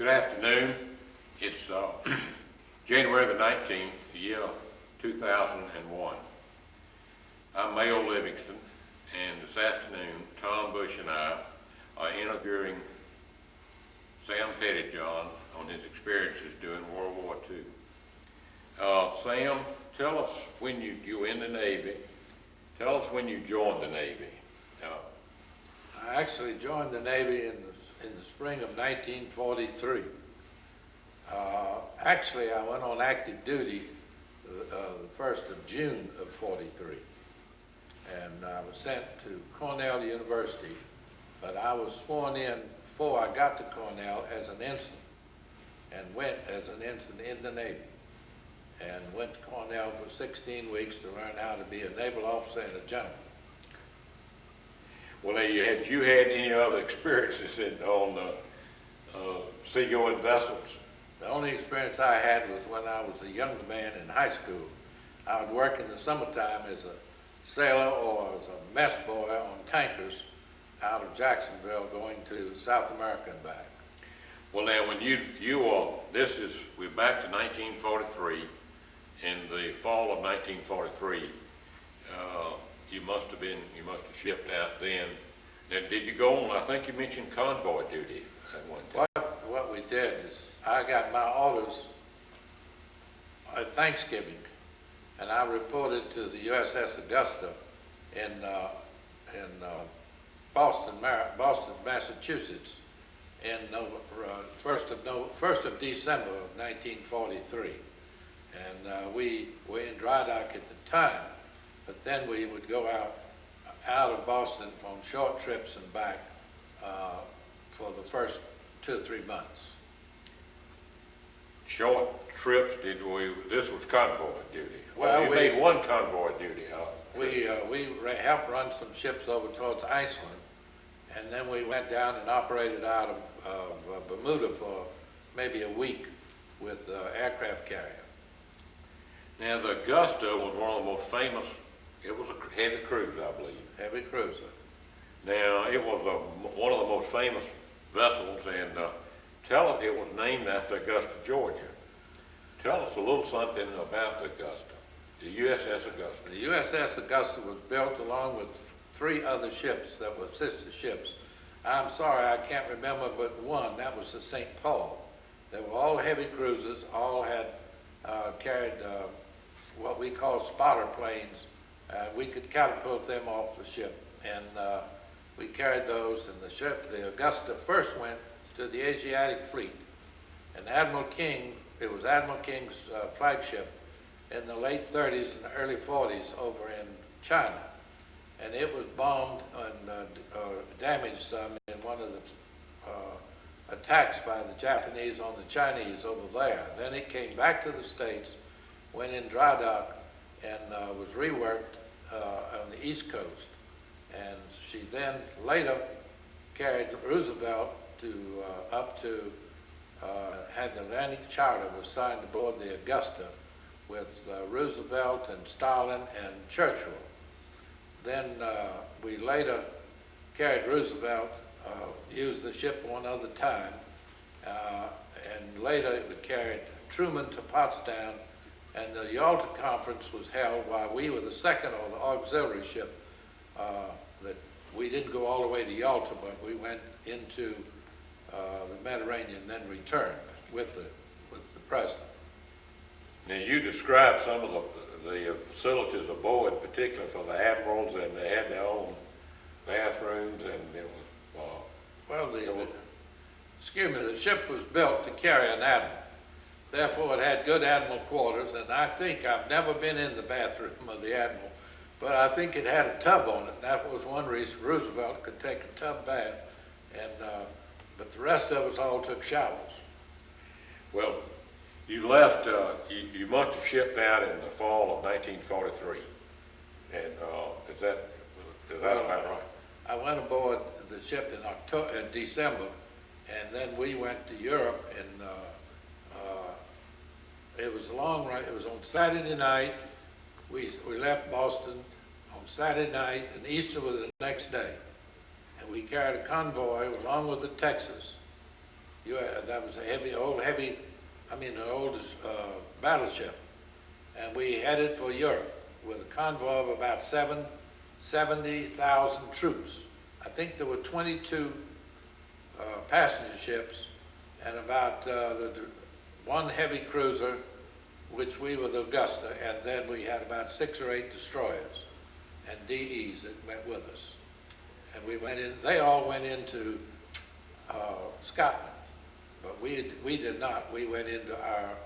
Good afternoon. It's January the 19th, the year 2001. I'm Mayo Livingston, and this afternoon, Tom Bush and I are interviewing Sam Pettyjohn on his experiences during World War II. Sam, tell us when you were in the Navy. Tell us when you joined the Navy. I actually joined the Navy in the spring of 1943. Actually, I went on active duty the 1st of June of 43. And I was sent to Cornell University, but I was sworn in before I got to Cornell as an ensign, and went as an ensign in the Navy, and went to Cornell for 16 weeks to learn how to be a naval officer and a general. Well, now, you had any other experiences on seagoing vessels? The only experience I had was when I was a young man in high school. I would work in the summertime as a sailor or as a mess boy on tankers out of Jacksonville going to South America and back. Well, now, when we're back to 1943. In the fall of 1943, you must have shipped out then. Now, did you go on, I think you mentioned convoy duty at one time. What we did is I got my orders at Thanksgiving, and I reported to the USS Augusta in Boston, Massachusetts, in 1st of December of 1943. And we were in dry dock at the time, but then we would go out of Boston on short trips and back for the first 2 or 3 months. Short trips, this was convoy duty. Well, you made one convoy duty, huh? We helped run some ships over towards Iceland, and then we went down and operated out of Bermuda for maybe a week with aircraft carrier. Now, the Augusta was one of the most famous. It was a heavy cruise, I believe. Heavy cruiser. Now, it was one of the most famous vessels, and tell us, it was named after Augusta, Georgia. Tell us a little something about the Augusta, the USS Augusta. The USS Augusta was built along with 3 other ships that were sister ships. I'm sorry, I can't remember but one. That was the St. Paul. They were all heavy cruisers, all had carried what we call spotter planes. We could catapult them off the ship, and we carried those. And the Augusta first went to the Asiatic fleet, and Admiral King, it was Admiral King's flagship in the late 30s and early 40s over in China, and it was bombed and damaged some in one of the attacks by the Japanese on the Chinese over there. Then it came back to the States, went in dry dock, and was reworked on the East Coast. And she then later carried Roosevelt had the Atlantic Charter was signed aboard the Augusta with Roosevelt and Stalin and Churchill. Then we later carried Roosevelt, used the ship one other time, and later it carried Truman to Potsdam, and the Yalta conference was held while we were the second or the auxiliary ship. That we didn't go all the way to Yalta, but we went into the Mediterranean and then returned with the president. Now, you described some of the facilities aboard, particularly for the admirals, and they had their own bathrooms, and it was the ship was built to carry an admiral. Therefore, it had good admiral quarters, and I think I've never been in the bathroom of the admiral, but I think it had a tub on it. That was one reason Roosevelt could take a tub bath, and but the rest of us all took showers. Well, you left. You must have shipped out in the fall of 1943, and is that about right? I went aboard the ship in December, and then we went to Europe, and it was a long ride. It was on Saturday night. We left Boston on Saturday night, and Easter was the next day. And we carried a convoy along with the Texas That was an oldest battleship. And we headed for Europe with a convoy of about 70,000 troops. I think there were 22 passenger ships and about one heavy cruiser, which we were the Augusta, and then we had about 6 or 8 destroyers and DEs that went with us. And we went in, they all went into Scotland, but we did not. We went into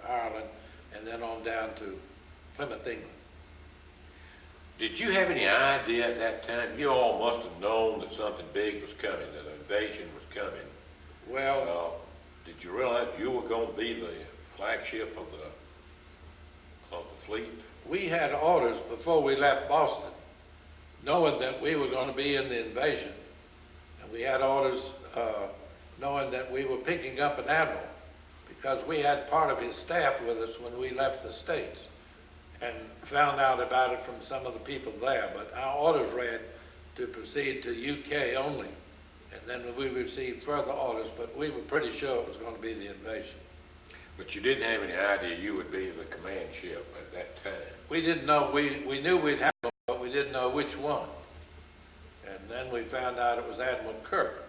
Ireland and then on down to Plymouth, England. Did you have any idea at that time? You all must have known that something big was coming, that an invasion was coming. Well, did you realize you were going to be the flagship of the fleet? we had orders before we left Boston, knowing that we were going to be in the invasion. And we had orders knowing that we were picking up an admiral, because we had part of his staff with us when we left the States, and found out about it from some of the people there. But our orders read to proceed to UK only, and then we received further orders, but we were pretty sure it was going to be the invasion. But you didn't have any idea you would be the command ship at that time. We didn't know, we knew we'd have them, but we didn't know which one. And then we found out it was Admiral Kirk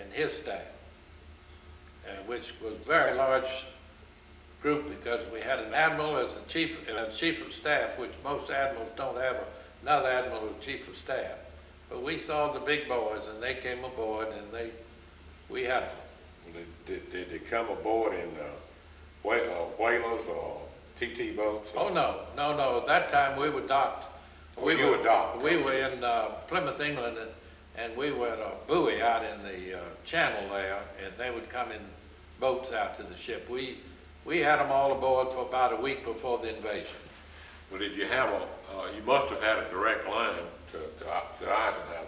and his staff, which was a very large group, because we had an admiral as the chief of staff, which most admirals don't have another admiral as chief of staff. But we saw the big boys, and they came aboard, and we had them. Did they come aboard in whalers or TT boats? Oh, no. At that time, we were docked. You were docked. We were in Plymouth, England, and we were at a buoy out in the channel there, and they would come in boats out to the ship. We had them all aboard for about a week before the invasion. Well, did you have you must have had a direct line to Eisenhower,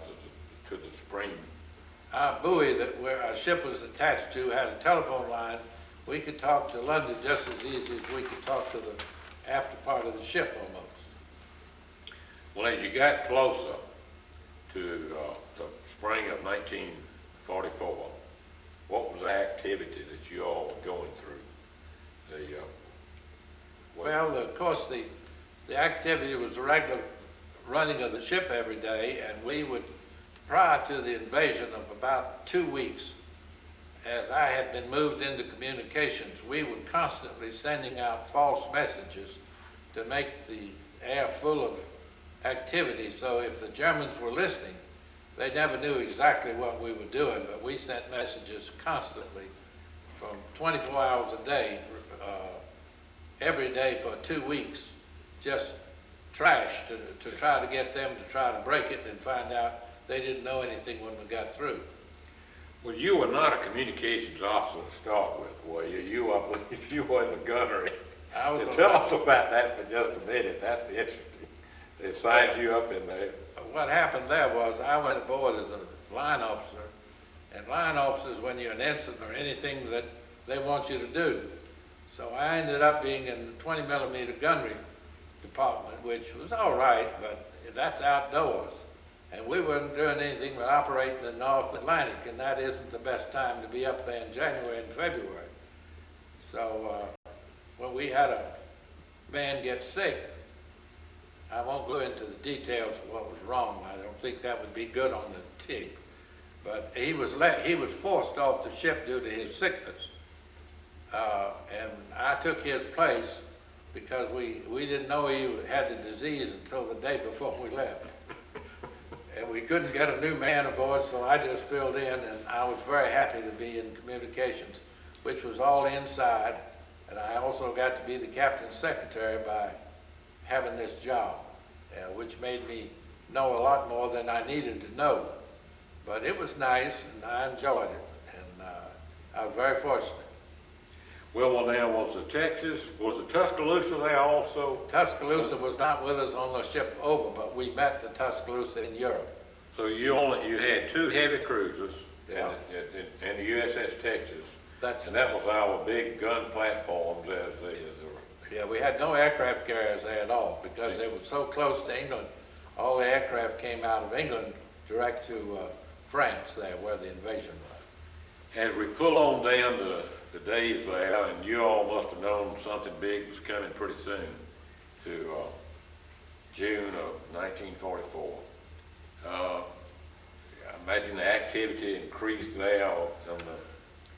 to the spring. Our buoy where our ship was attached to had a telephone line. We could talk to London just as easy as we could talk to the after part of the ship almost. Well, as you got closer to the spring of 1944, what was the activity that you all were going through? Well, of course, the activity was the regular running of the ship every day, and we would, prior to the invasion of about 2 weeks, as I had been moved into communications, we were constantly sending out false messages to make the air full of activity. So if the Germans were listening, they never knew exactly what we were doing, but we sent messages constantly from 24 hours a day, every day for 2 weeks, just trash to try to get them to try to break it and find out they didn't know anything when we got through. Well, you were not a communications officer to start with, were you? You were in the gunnery. Tell us about that for just a minute. That's interesting. They signed you up in there. What happened there was I went aboard as a line officer, and line officers, when you're an ensign or anything that they want you to do. So I ended up being in the 20 millimeter gunnery department, which was all right, but that's outdoors. And we weren't doing anything but operating in the North Atlantic, and that isn't the best time to be up there in January and February. So when we had a man get sick, I won't go into the details of what was wrong. I don't think that would be good on the tape. But he was forced off the ship due to his sickness. And I took his place because we didn't know he had the disease until the day before we left. And we couldn't get a new man aboard, so I just filled in, and I was very happy to be in communications, which was all inside. And I also got to be the captain's secretary by having this job, which made me know a lot more than I needed to know. But it was nice, and I enjoyed it, and I was very fortunate. Well, now, was the Tuscaloosa there also? Tuscaloosa was not with us on the ship over, but we met the Tuscaloosa in Europe. So you had 2 heavy cruisers, Yeah. and the USS Texas. And that was our big gun platforms as they were. Yeah, we had no aircraft carriers there at all because they were so close to England. All the aircraft came out of England direct to France there where the invasion was. As we pull on down the days there, and you all must have known something big was coming pretty soon to June of 1944. I imagine the activity increased there on the...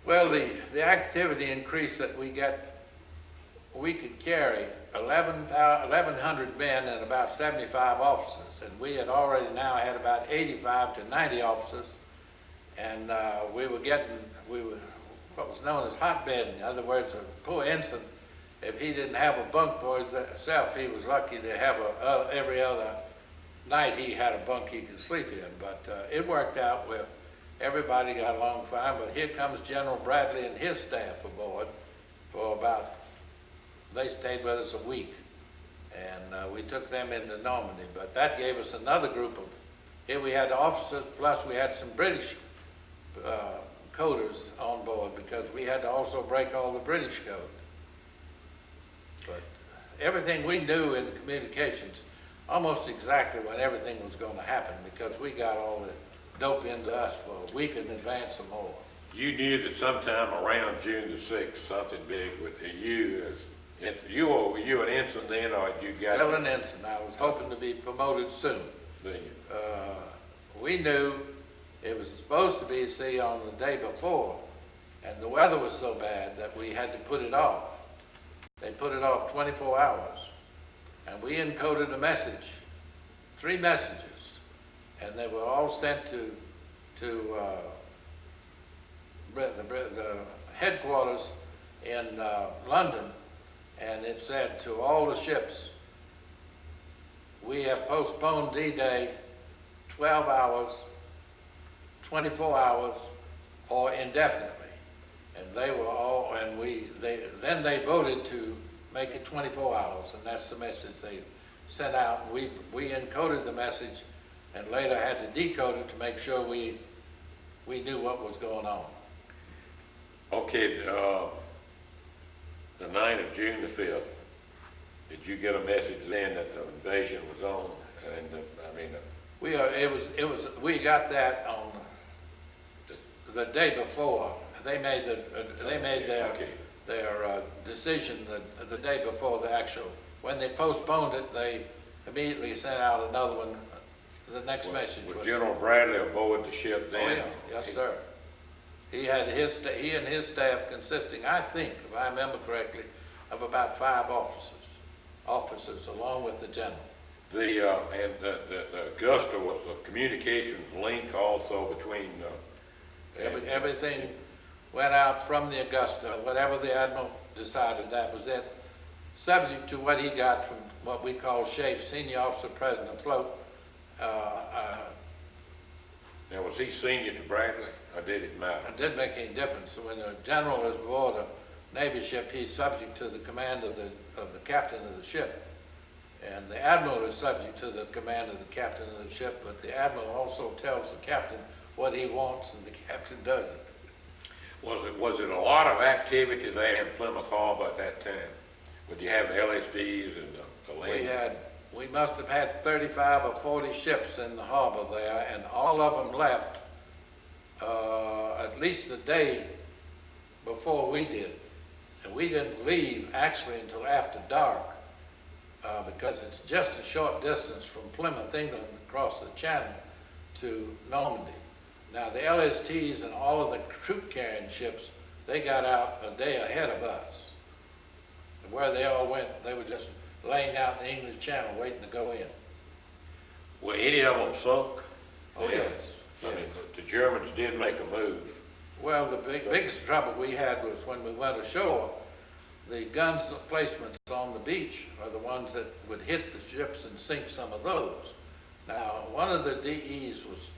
Well, the activity increased that we could carry 1,100 men and about 75 officers, and we had already now had about 85 to 90 officers, and we were what was known as hotbedding. In other words, a poor ensign, if he didn't have a bunk for himself, he was lucky to have every other night he had a bunk he could sleep in. But it worked out well. Everybody got along fine, but here comes General Bradley and his staff aboard for they stayed with us a week, and we took them into Normandy. But that gave us another group of, here we had officers, plus we had some British coders on board, because we had to also break all the British code. But everything we knew in communications, almost exactly when everything was going to happen, because we got all the dope into us for a week in advance or more. You knew that sometime around June the 6th, something big with you were you an ensign then, or you got... Still an ensign. I was hoping to be promoted soon. We knew it was supposed to be, see, on the day before, and the weather was so bad that we had to put it off. They put it off 24 hours, and we encoded a message, 3 messages, and they were all sent to the headquarters in London, and it said to all the ships, we have postponed D-Day 12 hours, 24 hours, or indefinitely. And they were all, and then they voted to make it 24 hours, and that's the message they sent out. We encoded the message, and later had to decode it to make sure we knew what was going on. Okay, the night of June the 5th, did you get a message then that the invasion was on? And we got that on the day before. They made their decision the day before the actual. When they postponed it, they immediately sent out another one. The next message was General Bradley aboard the ship then? Oh yeah, yes sir. He and his staff consisting, I think, if I remember correctly, of about 5 officers along with the general. The Augusta was the communications link also between. Everything went out from the Augusta. Whatever the admiral decided, that was it. Subject to what he got from what we call SHAFE, Senior Officer President Afloat. Now, was he senior to Bradley, or did it matter? It didn't make any difference. When a general is aboard a Navy ship, he's subject to the command of the captain of the ship. And the admiral is subject to the command of the captain of the ship, but the admiral also tells the captain what he wants, and the captain does it. Was it a lot of activity there in Plymouth Harbor at that time? Would you have LSDs and the land? We must have had 35 or 40 ships in the harbor there, and all of them left at least a day before we did. And we didn't leave actually until after dark, because it's just a short distance from Plymouth, England, across the channel to Normandy. Now the LSTs and all of the troop-carrying ships, they got out a day ahead of us. And where they all went, they were just laying out in the English Channel waiting to go in. Were any of them sunk? Oh yes. I mean, the Germans did make a move. Well, the biggest trouble we had was when we went ashore, the guns placements on the beach are the ones that would hit the ships and sink some of those. Now, one of the DEs was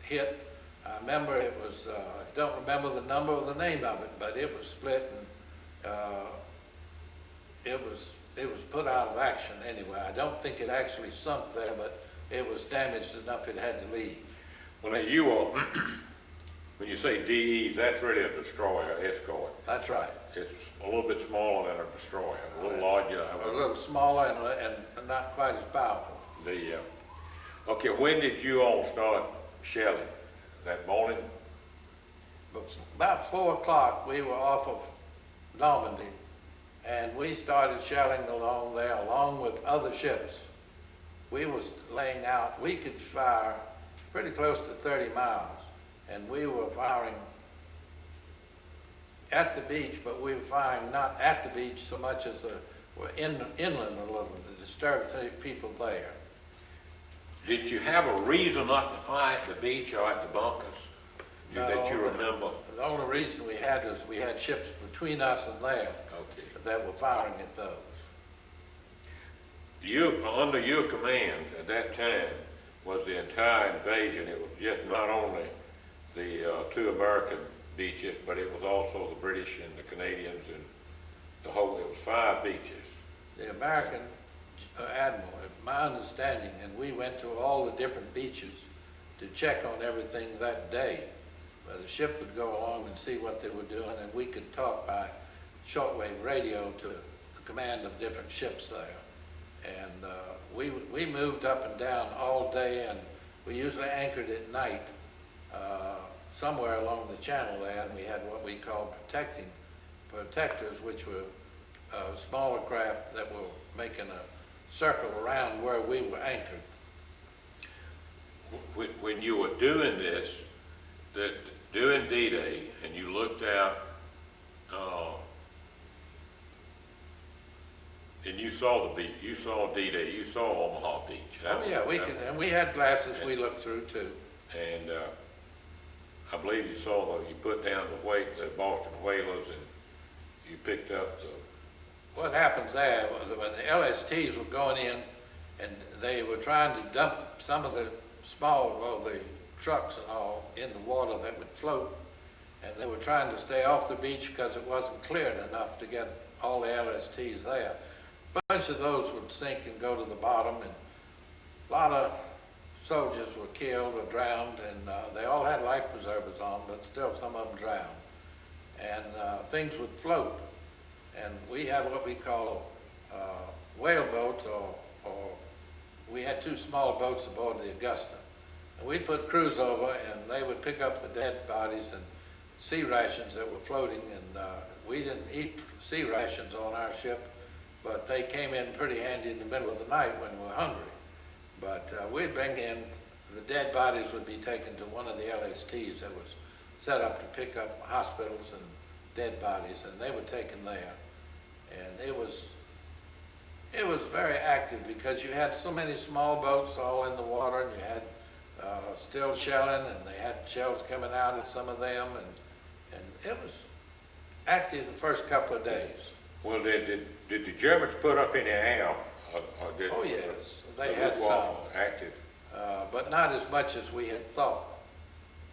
hit. I remember it was, I don't remember the number or the name of it, but it was split, and it was put out of action anyway. I don't think it actually sunk there, but it was damaged enough it had to leave. Well, now you all, when you say DEs, that's really a destroyer, escort. That's right. It's a little bit smaller than a destroyer, a little larger. A little smaller and not quite as powerful. Okay, when did you all start shelling? That morning? But about 4 o'clock, we were off of Normandy, and we started shelling along there, along with other ships. We was laying out, we could fire pretty close to 30 miles, and we were firing at the beach, but we were firing not at the beach so much as we're inland a little to disturb the people there. Did you have a reason not to fly at the beach or at the bunkers that you remember? The only reason we had was we had ships between us and there that were firing at those. Under your command at that time was the entire invasion. It was just not only the 2 American beaches, but it was also the British and the Canadians and the whole, it was 5 beaches. The American admiral, my understanding, and we went to all the different beaches to check on everything that day. The ship would go along and see what they were doing, and we could talk by shortwave radio to the command of different ships there. And we moved up and down all day, and we usually anchored at night somewhere along the channel there, and we had what we called protectors, which were smaller craft that were making a circle around where we were anchored. When you were doing this, doing D-Day, and you looked out, and you saw the beach, you saw D-Day, you saw Omaha Beach. And we had glasses we looked through too. And I believe you saw you put down the Boston whalers, and you picked up the... What happens there was when the LSTs were going in, and they were trying to dump some of the the trucks and all in the water that would float, and they were trying to stay off the beach because it wasn't cleared enough to get all the LSTs there. A bunch of those would sink and go to the bottom, and a lot of soldiers were killed or drowned, and they all had life preservers on, but still some of them drowned. And things would float, and we had what we call whale boats, or we had 2 small boats aboard the Augusta. And we'd put crews over, and they would pick up the dead bodies and sea rations that were floating, and we didn't eat sea rations on our ship, but they came in pretty handy in the middle of the night when we were hungry. But we'd bring in, the dead bodies would be taken to one of the LSTs that was set up to pick up hospitals and dead bodies, and they were taken there. And it was very active because you had so many small boats all in the water, and you had still shelling, and they had shells coming out of some of them, and it was active the first couple of days. Well, did the Germans put up any air? Oh yes, they had some active, but not as much as we had thought.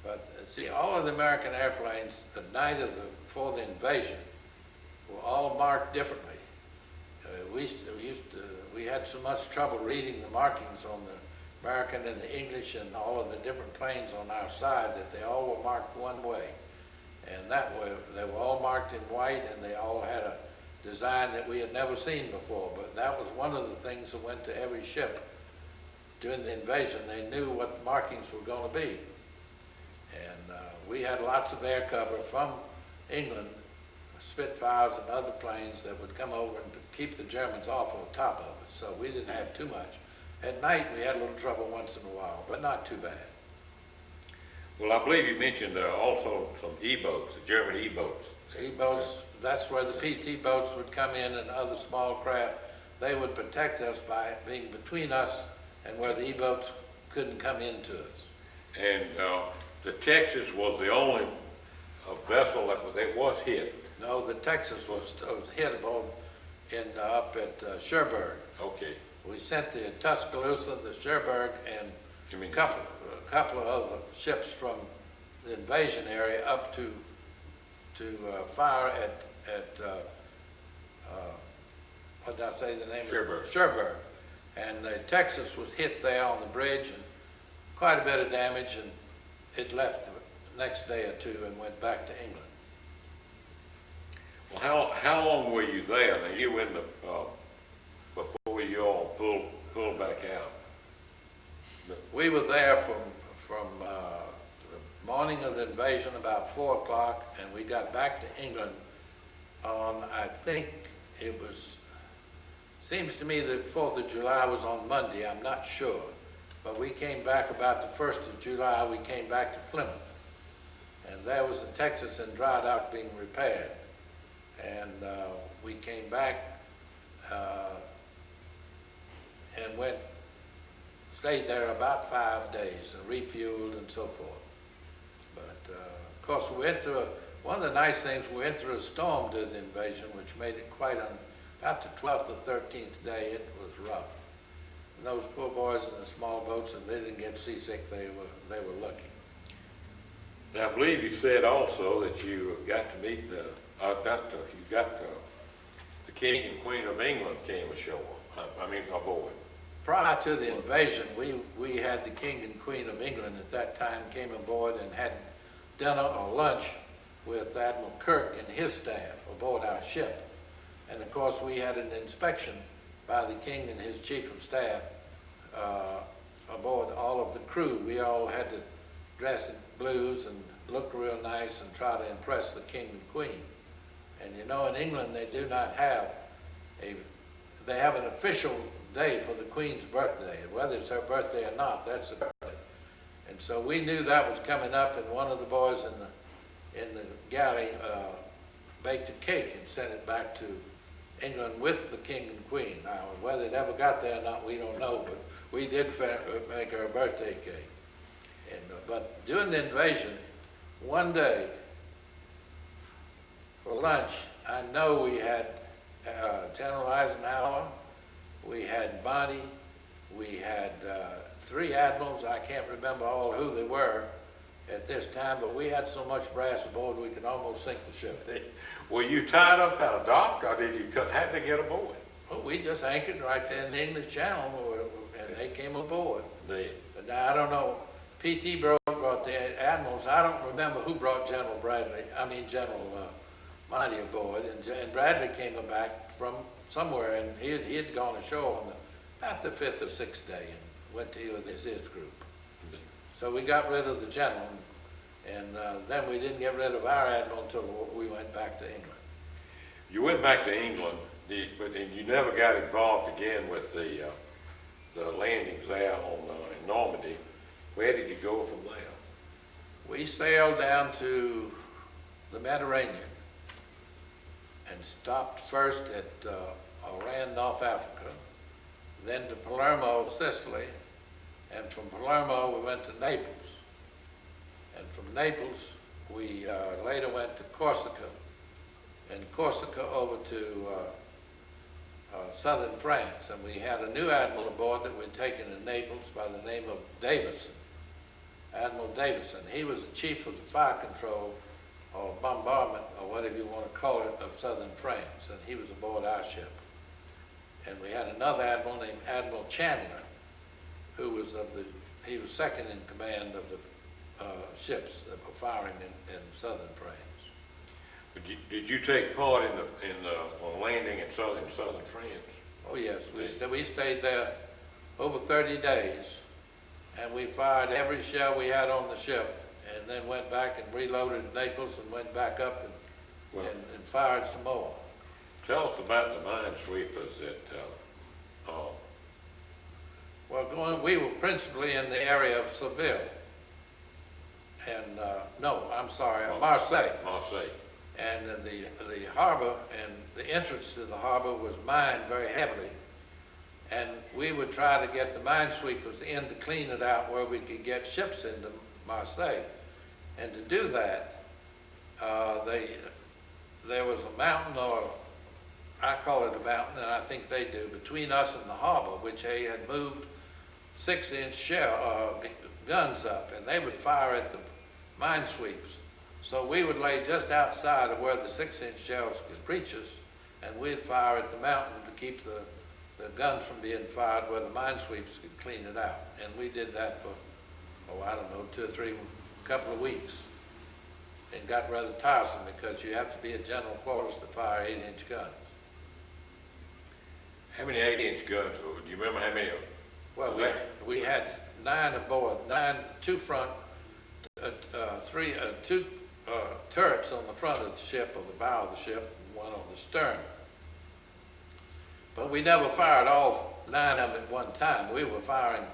But see, all of the American airplanes the night before the invasion were all marked differently. We had so much trouble reading the markings on the American and the English and all of the different planes on our side that they all were marked one way. And that way, they were all marked in white, and they all had a design that we had never seen before. But that was one of the things that went to every ship during the invasion. They knew what the markings were going to be. And we had lots of air cover from England, Spitfires and other planes that would come over and keep the Germans off on top of us. So we didn't have too much. At night, we had a little trouble once in a while, but not too bad. Well, I believe you mentioned also some E-boats, the German E-boats. E-boats, that's where the PT boats would come in, and other small craft. They would protect us by being between us and where the E-boats couldn't come into us. And the Texas was the only vessel that was hit. No, the Texas was hit up at Cherbourg. Okay. We sent the Tuscaloosa, the Cherbourg, and a couple of other ships from the invasion area up to fire at what did I say the name? Cherbourg. Cherbourg. And the Texas was hit there on the bridge, and quite a bit of damage, and it left the next day or 2 and went back to England. Well, how long were you there? Now, you were in the before you all pulled back out. We were there from morning of the invasion about 4 o'clock, and we got back to England on, I think it was, seems to me that 4th of July was on Monday, I'm not sure. But we came back about the 1st of July, we came back to Plymouth. And there was the Texas and dry dock being repaired. And we came back and stayed there about 5 days and refueled and so forth. But of course we went through, one of the nice things, we went through a storm during the invasion, which made it quite, about the 12th or 13th day, it was rough. And those poor boys in the small boats, and they didn't get seasick, they were lucky. Now, I believe you said also that you got to meet the King and Queen of England came ashore, aboard. Prior to the invasion, we had the King and Queen of England at that time came aboard and had dinner or lunch with Admiral Kirk and his staff aboard our ship. And of course, we had an inspection by the King and his chief of staff aboard all of the crew. We all had to dress in blues and look real nice and try to impress the King and Queen. And you know, in England, they do not have they have an official day for the Queen's birthday. Whether it's her birthday or not, that's her birthday. And so we knew that was coming up, and one of the boys in the galley baked a cake and sent it back to England with the King and Queen. Now, whether it ever got there or not, we don't know, but we did make her a birthday cake. And, but during the invasion, one day, for lunch, I know we had General Eisenhower, we had Bonnie, we had 3 admirals. I can't remember all who they were at this time, but we had so much brass aboard we could almost sink the ship. Were you tied up at a dock, or did you have to get aboard? Well, we just anchored right there in the English Channel, and they came aboard. But now, I don't know, P.T. brought the admirals. I don't remember who brought General Monty aboard, and Bradley came back from somewhere, and he had gone ashore on about the 5th or 6th day and went to with his group. So we got rid of the general, and then we didn't get rid of our admiral until we went back to England. You went back to England, but then you never got involved again with the landings there in Normandy. Where did you go from there? We sailed down to the Mediterranean and stopped first at Oran, North Africa, then to Palermo, Sicily, and from Palermo we went to Naples. And from Naples we later went to Corsica, and Corsica over to southern France. And we had a new admiral aboard that we'd taken in Naples by the name of Davison, Admiral Davison. He was the chief of the fire control or bombardment, or whatever you want to call it, of southern France, and he was aboard our ship. And we had another admiral named Admiral Chandler, who was he was second in command of the ships that were firing in southern France. But did you take part in the landing in southern France? Oh yes, we stayed there over 30 days, and we fired every shell we had on the ship, and then went back and reloaded Naples and went back up and fired some more. Tell us about the minesweepers that. Well, we were principally in the area of Seville, and Marseille. Marseille. And the harbor and the entrance to the harbor was mined very heavily, and we would try to get the minesweepers in to clean it out where we could get ships into Marseille. And to do that, there was a mountain, or I call it a mountain, and I think they do, between us and the harbor, which they had moved 6-inch guns up, and they would fire at the minesweepers. So we would lay just outside of where the 6-inch shells could reach us, and we'd fire at the mountain to keep the guns from being fired where the minesweepers could clean it out. And we did that for, I don't know, 2 or 3, couple of weeks. It got rather tiresome because you have to be at general quarters to fire 8-inch guns. How many 8-inch guns? Do you remember how many? Well, we had 9 aboard, 2 front, two turrets on the front of the ship, or the bow of the ship, and one on the stern. But we never fired all 9 of them at one time. We were firing,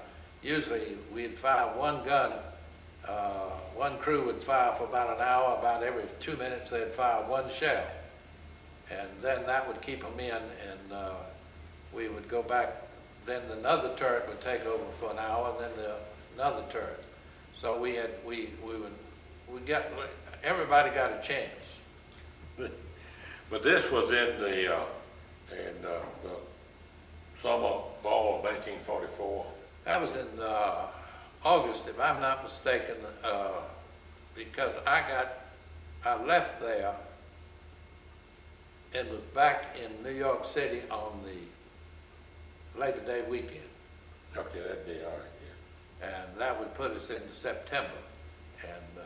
usually we'd fire one gun. One crew would fire for about an hour. About every 2 minutes they'd fire one shell. And then that would keep them in, and we would go back. Then another turret would take over for an hour, and then another turret. So everybody got a chance. But this was in the summer, fall of 1944. That was in August, if I'm not mistaken, because I left there and was back in New York City on the Labor Day weekend. Okay, that'd be all right, yeah. And that would put us into September. And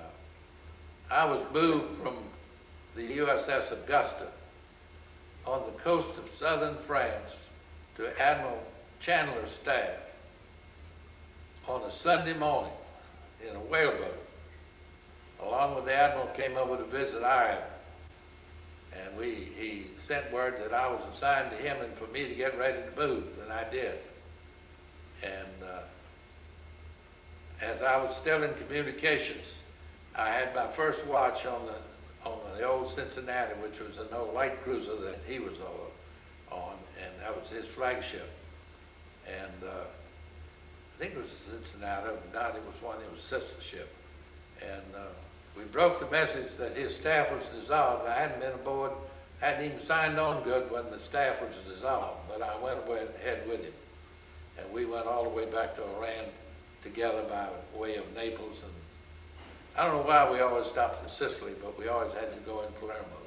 I was moved from the USS Augusta on the coast of southern France to Admiral Chandler's staff on a Sunday morning in a whaleboat. Along with the Admiral came over to visit Ireland. And he sent word that I was assigned to him and for me to get ready to move, and I did. And as I was still in communications, I had my first watch on the old Cincinnati, which was an old light cruiser that he was on, and that was his flagship. And I think it was Cincinnati, but not, it was sister ship. And we broke the message that his staff was dissolved. I hadn't been aboard, hadn't even signed on good when the staff was dissolved, but I went ahead with him. And we went all the way back to Oran together by way of Naples. And I don't know why we always stopped in Sicily, but we always had to go in Palermo.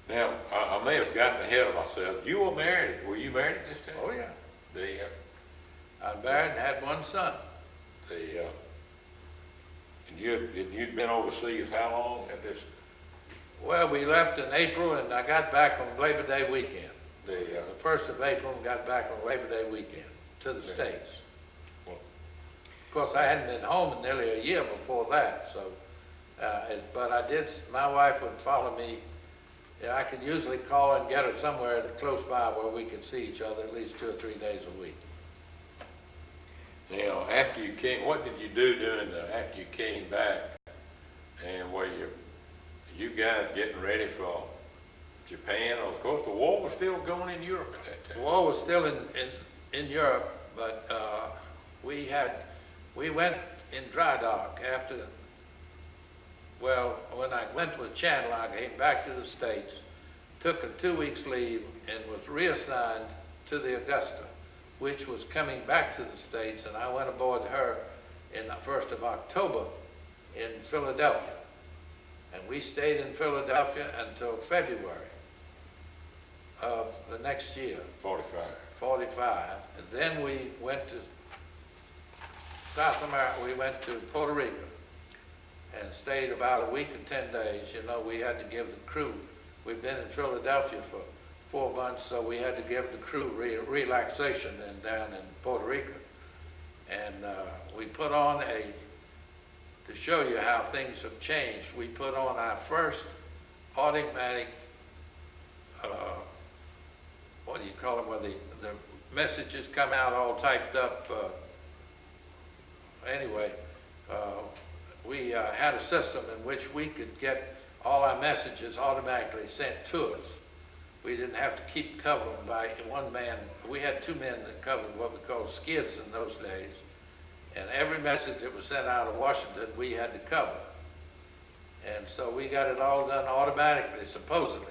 Now, I may have gotten ahead of myself. You were married. Were you married at this time? Oh, yeah. I'm married and had one son. And you'd been overseas how long at this? Well, we left in April, and I got back on Labor Day weekend. The 1st of April, and got back on Labor Day weekend to the States. Well, of course, I hadn't been home in nearly a year before that, so, but I did, my wife would follow me. I could usually call and get her somewhere close by where we could see each other at least 2 or 3 days a week. Now, after you came, what did you do after you came back? And were you guys getting ready for Japan? Of course, the war was still going in Europe at that time. The war was still in Europe, but we went in dry dock after, well, when I went with Chandler, I came back to the States, took a 2 weeks leave, and was reassigned to the Augusta, which was coming back to the States, and I went aboard her in the 1st of October in Philadelphia. And we stayed in Philadelphia until February of the next year. 45. And then we went to South America, we went to Puerto Rico and stayed about a week and 10 days. You know, we had to give the crew, we've been in Philadelphia for 4 months, so we had to give the crew relaxation down in Puerto Rico. And we put on to show you how things have changed, we put on our first automatic, what do you call it, where the messages come out all typed up. Anyway, we had a system in which we could get all our messages automatically sent to us. We didn't have to keep covering by one man. We had 2 men that covered what we called skids in those days. And every message that was sent out of Washington, we had to cover. And so we got it all done automatically, supposedly.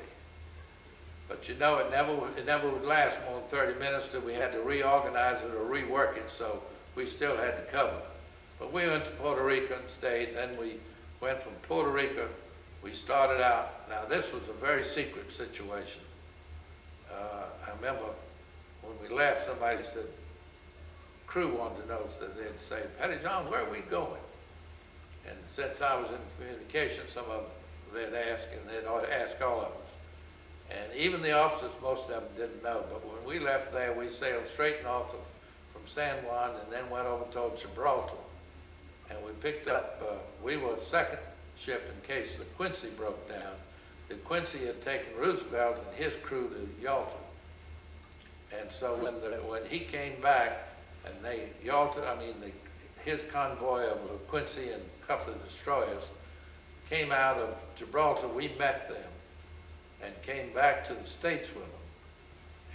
But you know, it never would last more than 30 minutes till we had to reorganize it or rework it, so we still had to cover. But we went to Puerto Rico and stayed, then we went from Puerto Rico, we started out. Now this was a very secret situation. I remember when we left, somebody said, crew wanted to know, so they'd say, Pettyjohn, where are we going? And since I was in communication, some of them they'd ask, and they'd ask all of us. And even the officers, most of them didn't know, but when we left there, we sailed straight north from San Juan and then went over toward Gibraltar. and we picked up, we were second ship in case the Quincy broke down. The Quincy had taken Roosevelt and his crew to Yalta. And so when he came back, and his convoy of Quincy and a couple of destroyers came out of Gibraltar, we met them and came back to the States with them.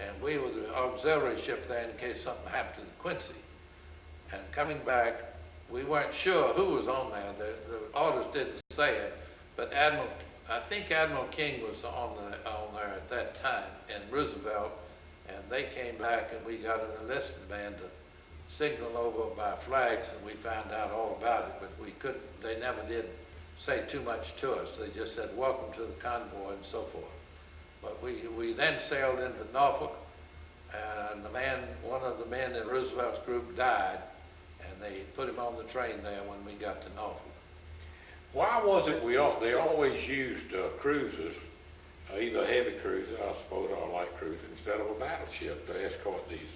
And we were the auxiliary ship there in case something happened to the Quincy. And coming back, we weren't sure who was on there. The orders didn't say it, but I think Admiral King was on there at that time, and Roosevelt, and they came back and we got an enlisted man to signal over by flags, and we found out all about it, but they never did say too much to us. They just said, welcome to the convoy and so forth. But we then sailed into Norfolk, and one of the men in Roosevelt's group died, and they put him on the train there when we got to Norfolk. Why was it they always used cruisers, either heavy cruisers, I suppose, or light cruisers, instead of a battleship to escort these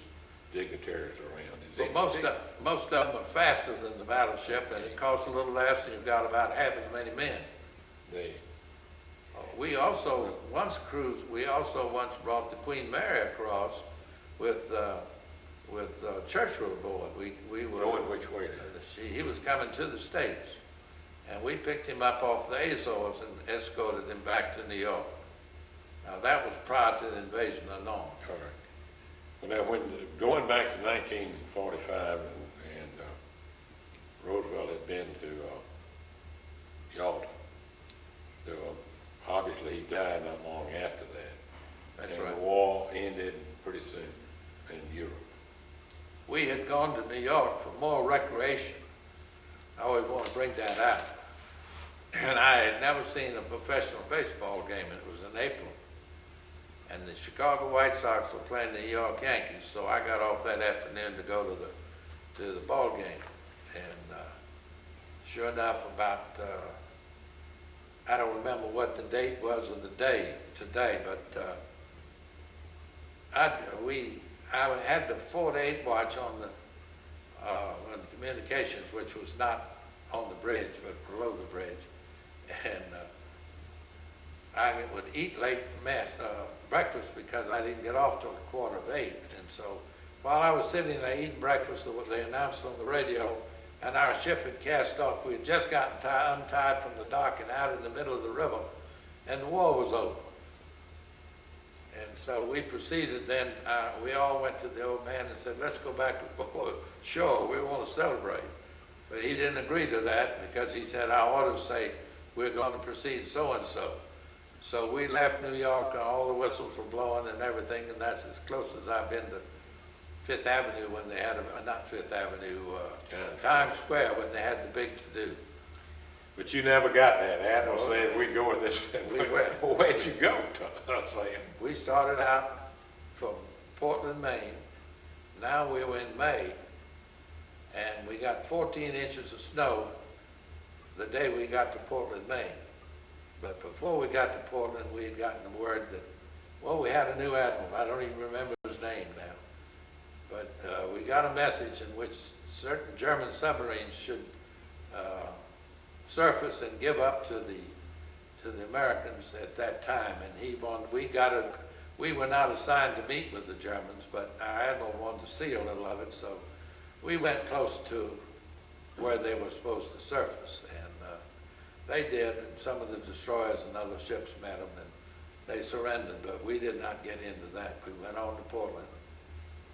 dignitaries around? But most of them are faster than the battleship, and it costs a little less, and you've got about half as many men. We also once brought the Queen Mary across with Churchill aboard. We were going which way? He was coming to the States, and we picked him up off the Azores and escorted him back to New York. Now that was prior to the invasion of Normandy. Correct. Well, now, going back to 1945, and Roosevelt had been to Yalta, obviously he died not long after that. That's and right. The war ended pretty soon in Europe. We had gone to New York for more recreation. I always want to bring that out. And I had never seen a professional baseball game. It was in April. And the Chicago White Sox were playing the New York Yankees, so I got off that afternoon to go to the ball game. And sure enough, I don't remember what the date was of the day today, but I had the 4 to 8 watch on the communications, which was not on the bridge, but below the bridge. And I would eat late breakfast because I didn't get off till 7:45. And so while I was sitting there eating breakfast, they announced on the radio, and our ship had cast off. We had just gotten untied from the dock and out in the middle of the river, and the war was over. And so we proceeded then, we all went to the old man and said, let's go back to shore, we want to celebrate. But he didn't agree to that because he said our orders say we're going to proceed so-and-so. So we left New York, and all the whistles were blowing and everything, and that's as close as I've been to Fifth Avenue when they had, not Fifth Avenue, Times Square when they had the big to-do. But you never got that. Admiral said we go in this. We went. Well, where'd you go? We started out from Portland, Maine. Now we were in May, and we got 14 inches of snow the day we got to Portland, Maine. But before we got to Portland, we had gotten the word that, well, we had a new admiral. I don't even remember his name now. But we got a message in which certain German submarines should surface and give up to the Americans at that time. And we were not assigned to meet with the Germans, but our admiral wanted to see a little of it, so we went close to where they were supposed to surface. And they did, and some of the destroyers and other ships met them, and they surrendered, but we did not get into that. We went on to Portland.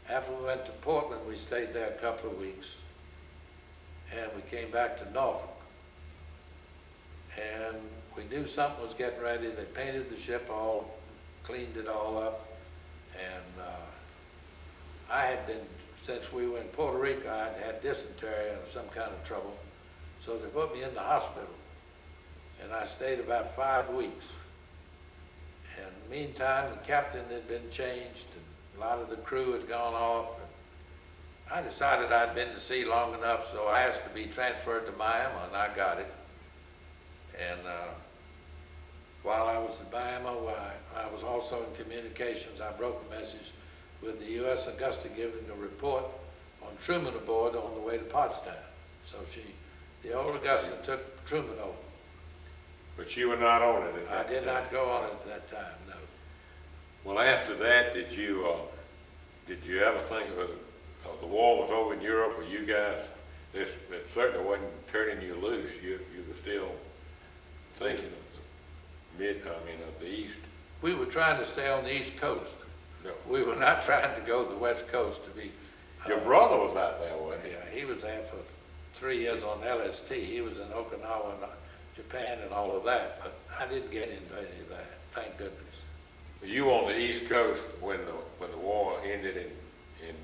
After we went to Portland, we stayed there a couple of weeks, and we came back to Norfolk. And we knew something was getting ready. They painted the ship all, cleaned it all up, and I had been, since we were in Puerto Rico, I'd had dysentery and some kind of trouble, so they put me in the hospital. And I stayed about 5 weeks. And in the meantime, the captain had been changed, and a lot of the crew had gone off. And I decided I'd been to sea long enough, so I asked to be transferred to Miami, and I got it. And while I was at Miami, I was also in communications. I broke a message with the USS Augusta giving a report on Truman aboard on the way to Potsdam. So she The old Augusta took Truman over. But you were not on it at I that did time. not go on it at that time, no. Well, after that, did you ever think of the war was over in Europe, or you guys, it certainly wasn't turning you loose. You were still thinking of the East. We were trying to stay on the East Coast. No. We were not trying to go to the West Coast to be. Your brother was out there, wasn't he? Yeah, he was there for 3 years on LST. He was in Okinawa and Japan and all of that, but I didn't get into any of that, thank goodness. You were on the East Coast when the war ended in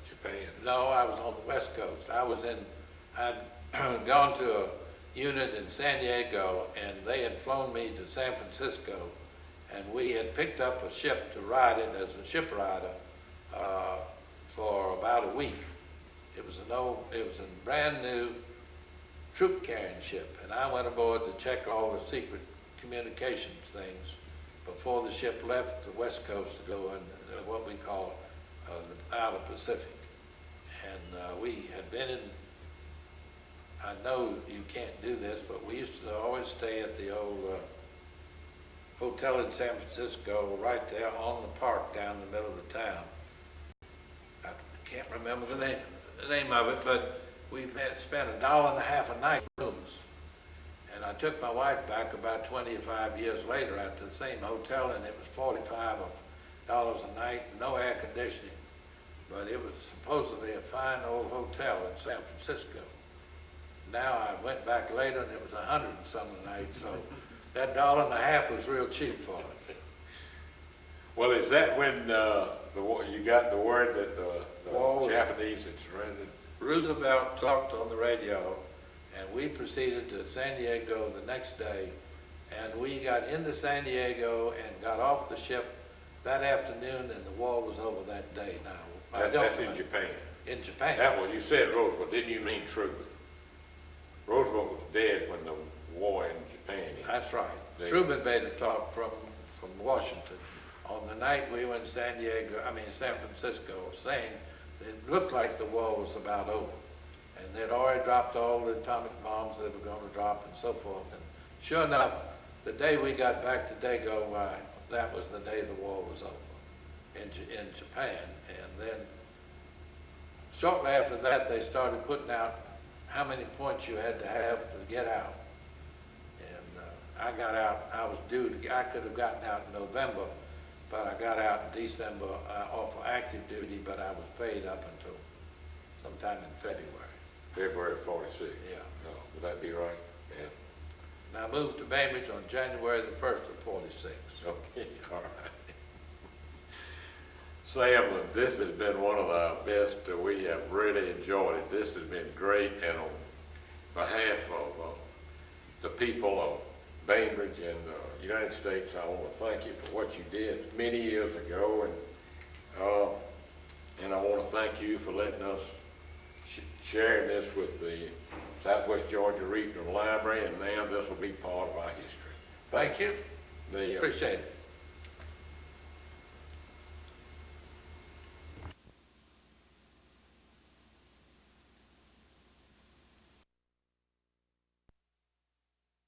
Japan. No, I was on the West Coast. I'd gone to a unit in San Diego, and they had flown me to San Francisco, and we had picked up a ship to ride it as a ship rider for about a week. It was a brand new troop carrying ship, and I went aboard to check all the secret communications things before the ship left the West Coast to go in what we call the outer Pacific. And we had been in, I know you can't do this, but we used to always stay at the old hotel in San Francisco right there on the park down the middle of the town. I can't remember the name of it, but we had spent $1.50 a night rooms. And I took my wife back about 25 years later at the same hotel, and it was $45 a night, no air conditioning. But it was supposedly a fine old hotel in San Francisco. Now I went back later, and it was $100 and some a night, so that $1.50 was real cheap for us. Well, is that when you got the word that War the was- Japanese had surrendered? Roosevelt talked on the radio, and we proceeded to San Diego the next day, and we got into San Diego and got off the ship that afternoon, and the war was over that day. Now, That's in Japan. In Japan. That was, you said Roosevelt, didn't you mean Truman? Roosevelt was dead when the war in Japan ended. That's right. They- Truman made a talk from Washington on the night we were in San Francisco, saying it looked like the war was about over. And they'd already dropped all the atomic bombs they were going to drop and so forth. And sure enough, the day we got back to WWII, that was the day the war was over in Japan. And then shortly after that, they started putting out how many points you had to have to get out. And I got out, I could have gotten out in November, but I got out in December off of active duty, but I was paid up until sometime in February. February of 46. Yeah. No, would that be right? Yeah. And I moved to Bainbridge on January the 1st of 46. Okay, all right. Sam, this has been one of our best. We have really enjoyed it. This has been great, and on behalf of the people of Bainbridge and the United States, I want to thank you for what you did many years ago, and I want to thank you for letting us sharing this with the Southwest Georgia Regional Library, and now this will be part of our history. Thank you. The, Appreciate it.